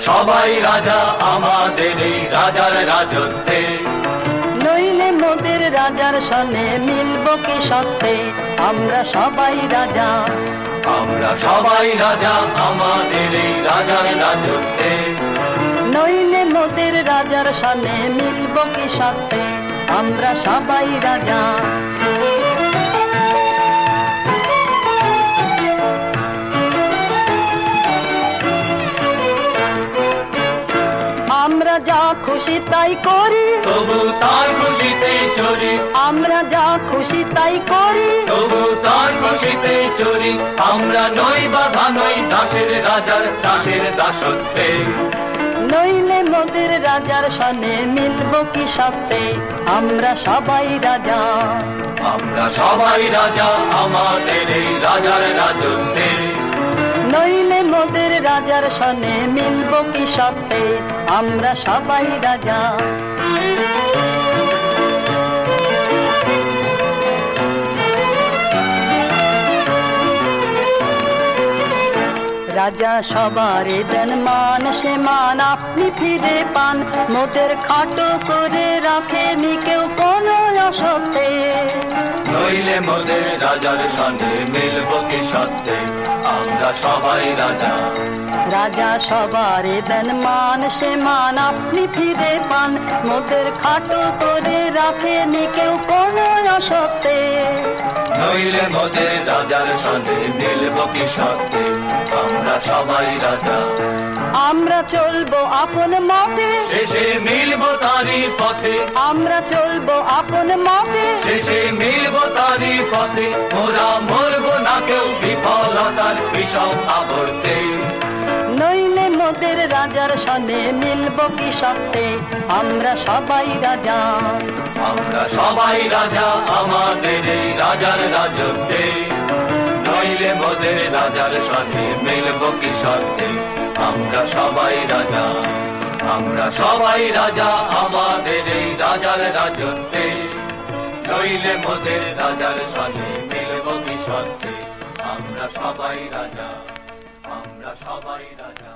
সবাই রাজা আমাদের এই রাজার রাজত্বে, নইলে মোদের রাজার সনে মিলব কি সত্যে। আমরা সবাই রাজা, আমরা সবাই রাজা আমাদের এই রাজার রাজত্বে, নইলে মোদের রাজার সনে মিলব কি সত্যে। আমরা সবাই রাজা। আমরা যা খুশি তাই করি, তবু তার খুশিতে চলি, আমরা যা খুশি তাই করি, তবু তার খুশিতে চলি। আমরা নই বাধা নই দাসের রাজার দাসের দাসত্বে, নইলে মোদের রাজার সনে মিলব কি সত্যে। আমরা সবাই রাজা, আমরা সবাই রাজা আমাদের এই রাজার রাজত্বে, নইলে মোদের রাজার সনে মিলব কি সত্যে। আমরা সবাই রাজা। রাজা সবারে দেন মান, সে মান আপনি ফিরে পান। মোদের খাটো করে রাখেনি কেউ কোনো অসত্যে, নইলে মোদের রাজার সঙ্গে মিলব কি সত্যে। আমরা সবাই রাজা, রাজা সবারে দেন মান, সে মান আপনি ফিরে পান। মোদের খাটো করে রাখেনি কেউ কোনো অসত্যে, নইলে মোদের রাজার সঙ্গে মিলব কি সত্যে। আমরা সবাই রাজা, আমরা চলবো আপন মতে, শেষে মিলব তারই পথে, আমরা চলবো আপন মতে, শেষে মিলব তারই পথে। মোরা মরব না কেউ বিফলতার বিষম আবর্তে, নইলে মোদের রাজার সনে মিলব কি সত্যে। আমরা সবাই রাজা, আমরা সবাই রাজা আমাদের এই রাজার রাজত্বে, নইলে মোদের রাজার সঙ্গে মিলব কি সত্যে। আমরা সবাই রাজা, আমরা সবাই রাজা আমাদের এই রাজার রাজত্বে, নইলে মোদের রাজার সঙ্গে মিলব কি সত্যে। আমরা সবাই রাজা, আমরা সবাই রাজা।